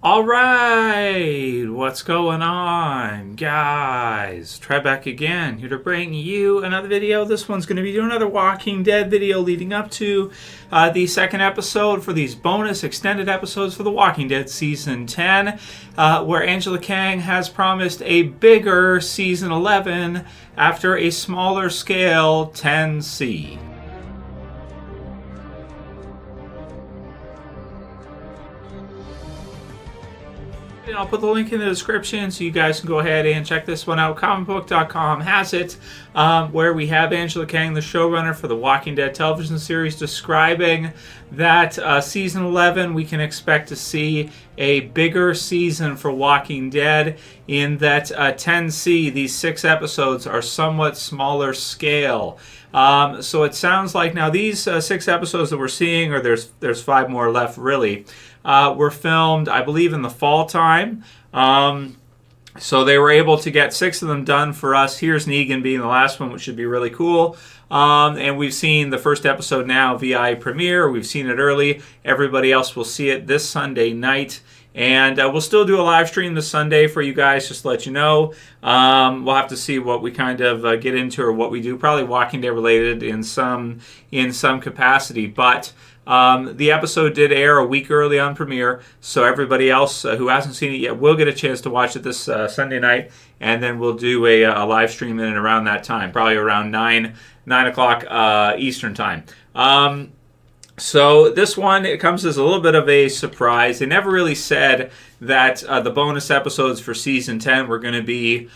All right, what's going on, guys? Try back again, here to bring you another video. This one's going to be doing another Walking Dead video leading up to the second episode for these bonus extended episodes for The Walking Dead Season 10, where Angela Kang has promised a bigger Season 11 after a smaller scale 10C. I'll put the link in the description so you guys can go ahead and check this one out. Comicbook.com has it, where we have Angela Kang, the showrunner for the Walking Dead television series, describing that Season 11 we can expect to see a bigger season for Walking Dead, in that 10C, these 6 episodes, are somewhat smaller scale. So it sounds like now these 6 episodes that we're seeing, or there's 5 more left really, were filmed, I believe, in the fall time. So they were able to get 6 of them done for us. Here's Negan being the last one, which should be really cool. And we've seen the first episode now via premiere. We've seen it early. Everybody else will see it this Sunday night. And we'll still do a live stream this Sunday for you guys, just to let you know. We'll have to see what we kind of get into or what we do. Probably Walking Dead related in some capacity. But the episode did air a week early on premiere, so everybody else who hasn't seen it yet will get a chance to watch it this Sunday night, and then we'll do a live stream in and around that time, probably around 9 o'clock Eastern time. So this one, it comes as a little bit of a surprise. They never really said that the bonus episodes for Season 10 were going to be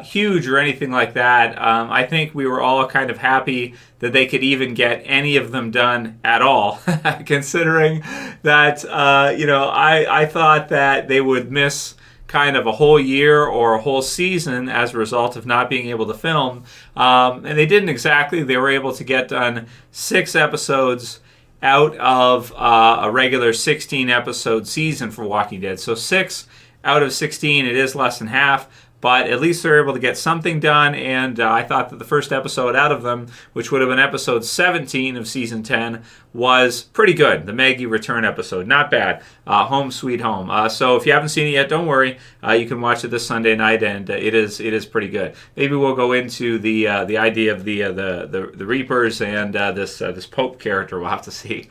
huge or anything like that. I think we were all kind of happy that they could even get any of them done at all, considering that, I thought that they would miss kind of a whole year or a whole season as a result of not being able to film. And they didn't exactly. They were able to get done 6 episodes out of a regular 16-episode season for Walking Dead. So 6 out of 16, it is less than half. But at least they're able to get something done, and I thought that the first episode out of them, which would have been episode 17 of Season 10, was pretty good. The Maggie return episode. Not bad. Home Sweet Home. So if you haven't seen it yet, don't worry. You can watch it this Sunday night, and it is pretty good. Maybe we'll go into the idea of the Reapers and this Pope character. We'll have to see.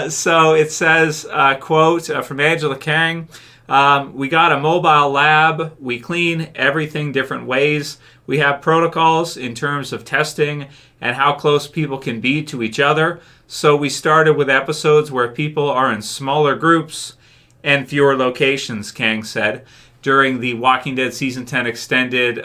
So it says, quote, from Angela Kang, we got a mobile lab. We clean everything different ways. We have protocols in terms of testing and how close people can be to each other. So we started with episodes where people are in smaller groups and fewer locations, Kang said. During the Walking Dead Season 10 extended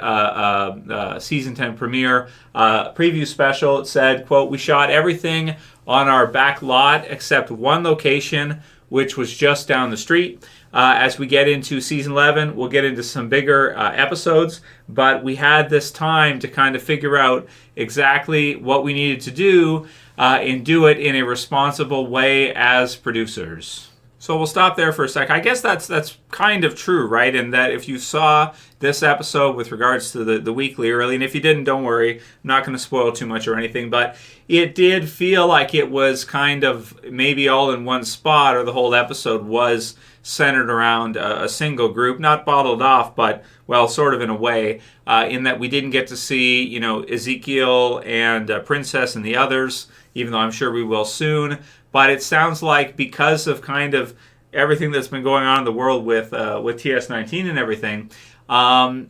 Season 10 premiere preview special, it said, quote, we shot everything on our back lot except one location, which was just down the street. As we get into Season 11, we'll get into some bigger episodes, but we had this time to kind of figure out exactly what we needed to do and do it in a responsible way as producers. So we'll stop there for a sec. I guess that's kind of true, right? In that if you saw this episode with regards to the weekly early, and if you didn't, don't worry. I'm not going to spoil too much or anything, but it did feel like it was kind of maybe all in one spot, or the whole episode was centered around a single group, not bottled off, but, well, sort of in a way, in that we didn't get to see, Ezekiel and Princess and the others, even though I'm sure we will soon. But it sounds like because of kind of everything that's been going on in the world with TS19 and everything,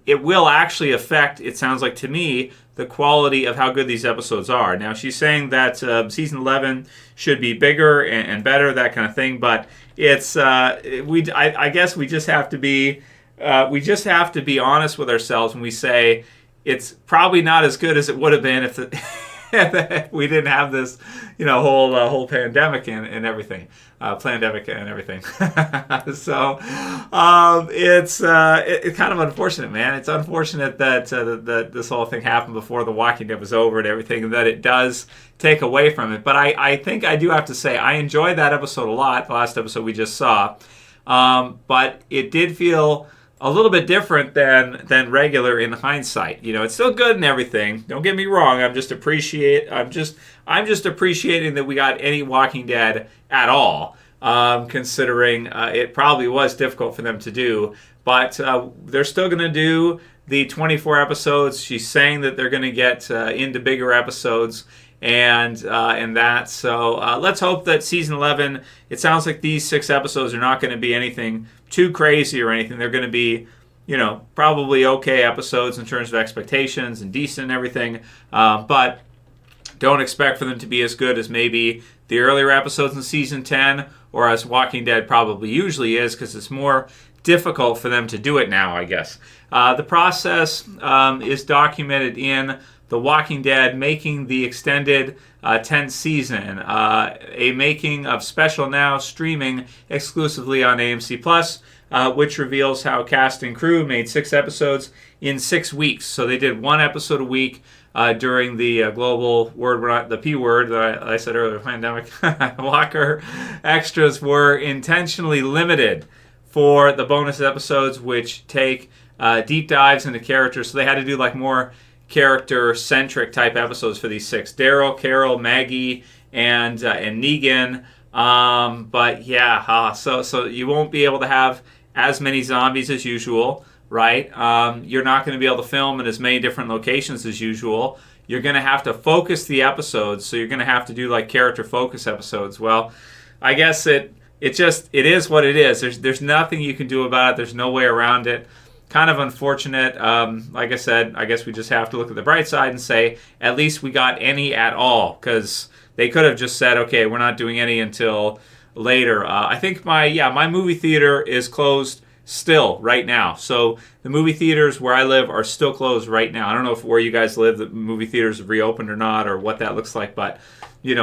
it will actually affect, it sounds like to me, the quality of how good these episodes are. Now, she's saying that Season 11 should be bigger and better, that kind of thing, but it's I guess we just have to be honest with ourselves when we say it's probably not as good as it would have been if we didn't have this, whole pandemic and everything, plandemic and everything. So it's kind of unfortunate, man. It's unfortunate that that this whole thing happened before The Walking Dead was over and everything, and that it does take away from it. But I think I do have to say I enjoyed that episode a lot. The last episode we just saw, but it did feel a little bit different than regular in hindsight. It's still good and everything. Don't get me wrong. I'm just appreciating that we got any Walking Dead at all. considering it probably was difficult for them to do. But they're still going to do the 24 episodes. She's saying that they're going to get into bigger episodes and that. So let's hope that season 11, it sounds like these 6 episodes are not going to be anything too crazy or anything. They're going to be, probably okay episodes in terms of expectations and decent and everything. But don't expect for them to be as good as maybe the earlier episodes in season 10 or as Walking Dead probably usually is, because it's more difficult for them to do it now, I guess. The process is documented in The Walking Dead making the extended 10th season, a making of special now streaming exclusively on AMC Plus, which reveals how cast and crew made 6 episodes in 6 weeks. So they did 1 episode a week during the global the P word that I said earlier, pandemic. Walker extras were intentionally limited for the bonus episodes, which take deep dives into characters. So they had to do like more character-centric type episodes for these 6. Daryl, Carol, Maggie, and Negan. But yeah, so you won't be able to have as many zombies as usual, right? You're not going to be able to film in as many different locations as usual. You're going to have to focus the episodes, so you're going to have to do like character focus episodes. Well, I guess it is what it is. There's nothing you can do about it. There's no way around it. Kind of unfortunate. Like I said, I guess we just have to look at the bright side and say at least we got any at all, because they could have just said, okay, we're not doing any until later. I think my movie theater is closed still right now. So the movie theaters where I live are still closed right now. I don't know if where you guys live the movie theaters have reopened or not, or what that looks like, but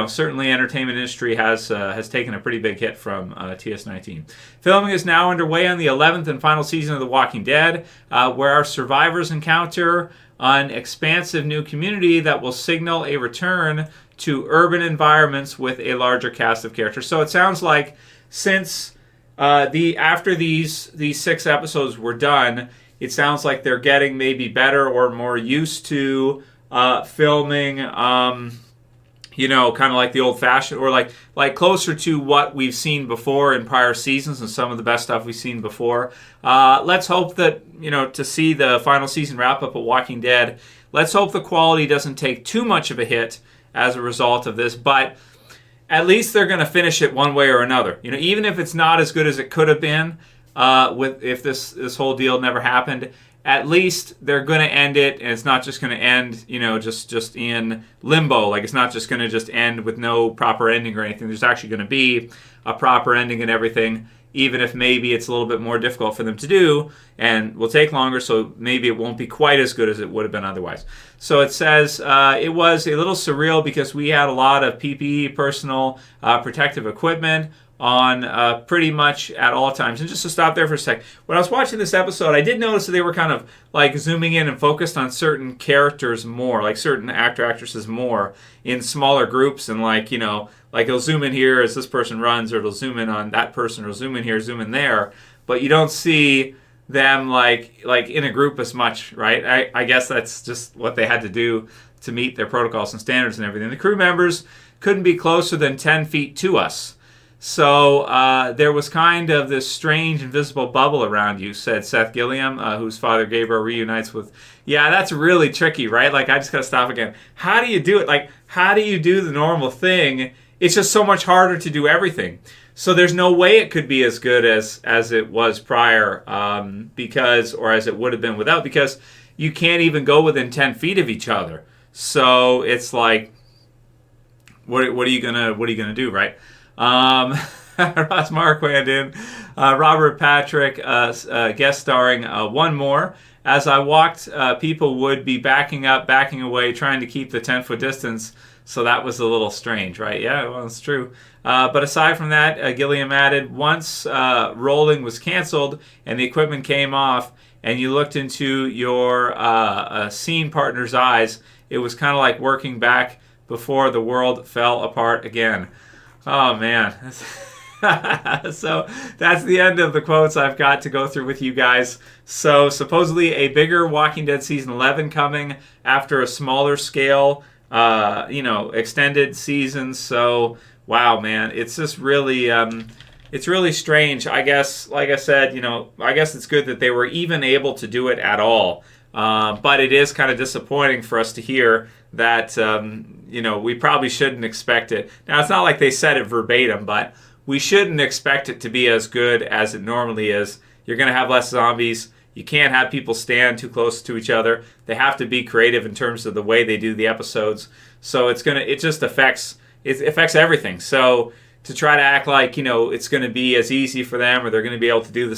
certainly entertainment industry has taken a pretty big hit from TS19. Filming is now underway on the 11th and final season of The Walking Dead, where our survivors encounter an expansive new community that will signal a return to urban environments with a larger cast of characters. So it sounds like since after these 6 episodes were done, it sounds like they're getting maybe better or more used to filming. Kind of like the old-fashioned, or like closer to what we've seen before in prior seasons and some of the best stuff we've seen before. Let's hope that, to see the final season wrap up of Walking Dead, let's hope the quality doesn't take too much of a hit as a result of this, but at least they're going to finish it one way or another. Even if it's not as good as it could have been, if this whole deal never happened, at least they're going to end it, and it's not just going to end, just in limbo. Like, it's not just going to just end with no proper ending or anything. There's actually going to be a proper ending and everything, even if maybe it's a little bit more difficult for them to do and will take longer, so maybe it won't be quite as good as it would have been otherwise. So it says, it was a little surreal because we had a lot of PPE, personal protective equipment, on pretty much at all times. And just to stop there for a sec, when I was watching this episode, I did notice that they were kind of like zooming in and focused on certain characters more, like certain actresses more in smaller groups, and like it'll zoom in here as this person runs, or it'll zoom in on that person, or zoom in here, zoom in there, but you don't see them like in a group as much, right? I guess that's just what they had to do to meet their protocols and standards and everything. The crew members couldn't be closer than 10 feet to us. So there was kind of this strange invisible bubble around you, said Seth Gilliam, whose father Gabriel reunites with. Yeah, that's really tricky, right? Like, I just got to stop again. How do you do it? Like, how do you do the normal thing? It's just so much harder to do everything. So there's no way it could be as good as it was prior, or as it would have been without, because you can't even go within 10 feet of each other. So it's like, what are you gonna do, right? Ross Marquand in, Robert Patrick guest starring one more. As I walked, people would be backing up, backing away, trying to keep the 10-foot distance. So that was a little strange, right? Yeah, well, it's true. But aside from that, Gilliam added, once rolling was canceled and the equipment came off and you looked into your scene partner's eyes, it was kind of like working back before the world fell apart again. Oh, man. So that's the end of the quotes I've got to go through with you guys. So supposedly a bigger Walking Dead Season 11 coming after a smaller scale, extended season. So, wow, man. It's just really, it's really strange. I guess, like I said, I guess it's good that they were even able to do it at all. But it is kind of disappointing for us to hear that, we probably shouldn't expect it. Now, it's not like they said it verbatim, but we shouldn't expect it to be as good as it normally is. You're going to have less zombies. You can't have people stand too close to each other. They have to be creative in terms of the way they do the episodes. So it just affects everything. So to try to act like, it's going to be as easy for them or they're going to be able to do the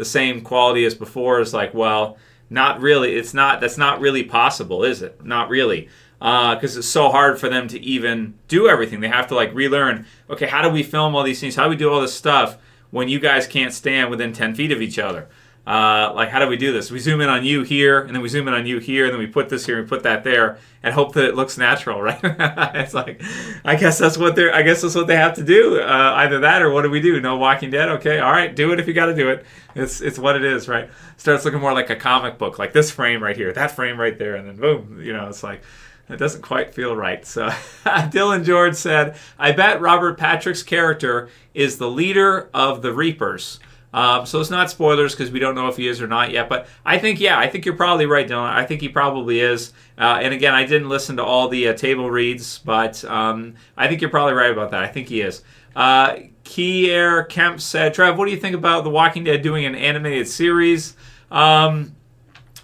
same quality as before is like, well, not really. That's not really possible, is it? Not really. Because it's so hard for them to even do everything. They have to relearn, okay, how do we film all these things? How do we do all this stuff when you guys can't stand within 10 feet of each other? How do we do this? We zoom in on you here, and then we zoom in on you here, and then we put this here and we put that there, and hope that it looks natural, right? It's like, I guess that's what they have to do. Either that, or what do we do? No Walking Dead? Okay, all right, do it if you got to do it. It's what it is, right? Starts looking more like a comic book, like this frame right here, that frame right there, and then boom, it's like. It doesn't quite feel right. So Dylan George said, I bet Robert Patrick's character is the leader of the Reapers. So it's not spoilers because we don't know if he is or not yet. But I think you're probably right, Dylan. I think he probably is. And again, I didn't listen to all the table reads, but I think you're probably right about that. I think he is. Kier Kemp said, Trev, what do you think about The Walking Dead doing an animated series?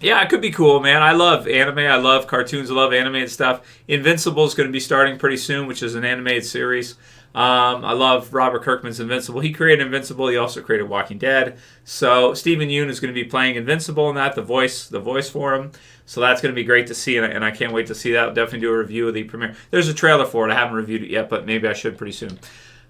Yeah, it could be cool, man. I love anime. I love cartoons. I love animated stuff. Invincible is going to be starting pretty soon, which is an animated series. I love Robert Kirkman's Invincible. He created Invincible. He also created Walking Dead. So Stephen Yeun is going to be playing Invincible in that, the voice for him. So that's going to be great to see, and I can't wait to see that. I'll definitely do a review of the premiere. There's a trailer for it. I haven't reviewed it yet, but maybe I should pretty soon.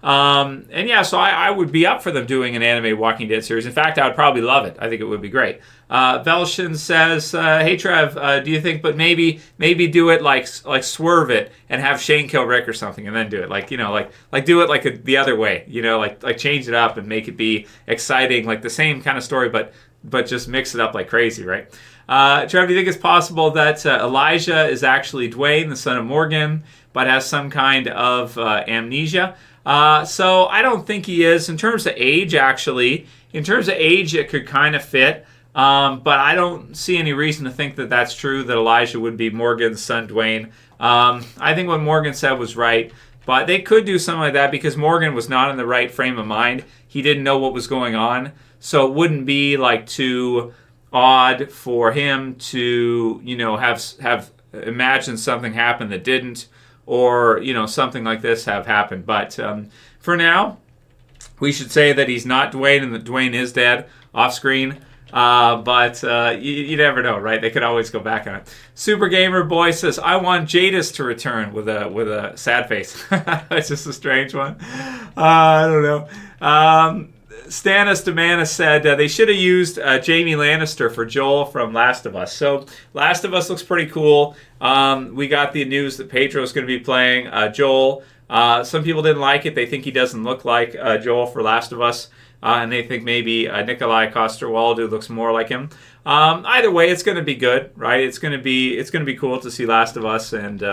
And yeah, so I would be up for them doing an animated Walking Dead series. In fact, I would probably love it. I think it would be great. Velshin says, hey Trev, do you think, but maybe do it like swerve it and have Shane kill Rick or something and then do it like do it like the other way, like change it up and make it be exciting, like the same kind of story, but just mix it up like crazy, right? Trev, do you think it's possible that Elijah is actually Dwayne, the son of Morgan, but has some kind of amnesia? So I don't think he is. In terms of age, actually, it could kind of fit. But I don't see any reason to think that that's true, that Elijah would be Morgan's son, Dwayne. I think what Morgan said was right. But they could do something like that because Morgan was not in the right frame of mind. He didn't know what was going on. So it wouldn't be too odd for him to, have imagined something happen that didn't. Or, something like this have happened. But for now, we should say that he's not Dwayne and that Dwayne is dead off screen. But you never know, right? They could always go back on it. Super Gamer Boy says, I want Jadis to return with a sad face. That's just a strange one. I don't know. Stannis Demana said they should have used Jaime Lannister for Joel from Last of Us. So Last of Us looks pretty cool. We got the news that Pedro's going to be playing Joel. Some people didn't like it. They think he doesn't look like Joel for Last of Us. And they think maybe Nikolai Coster-Waldau looks more like him. Either way, it's going to be good, right? It's going to be cool to see Last of Us, and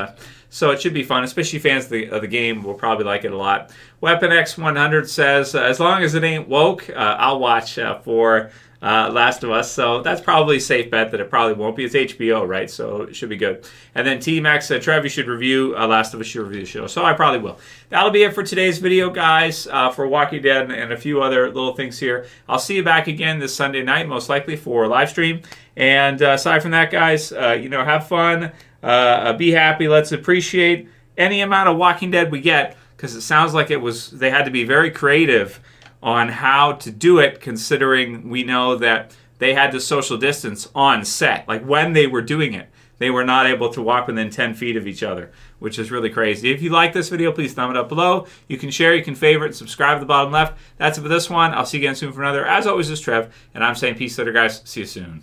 so it should be fun. Especially fans of the game will probably like it a lot. Weapon X100 says, as long as it ain't woke, I'll watch for Last of Us. So that's probably a safe bet that it probably won't be. It's HBO, right? So it should be good. And then T-Max said, Trev, you should review Last of Us, should review the show. So I probably will. That'll be it for today's video, guys, for Walking Dead and a few other little things here. I'll see you back again this Sunday night, most likely for a live stream. And aside from that, guys, have fun, be happy. Let's appreciate any amount of Walking Dead we get, because it sounds like they had to be very creative on how to do it, considering we know that they had to social distance on set. Like when they were doing it, they were not able to walk within 10 feet of each other, which is really crazy. If you like this video, please thumb it up below. You can share, you can favorite, and subscribe at the bottom left. That's it for this one. I'll see you again soon for another. As always, this is Trev, and I'm saying peace later, guys. See you soon.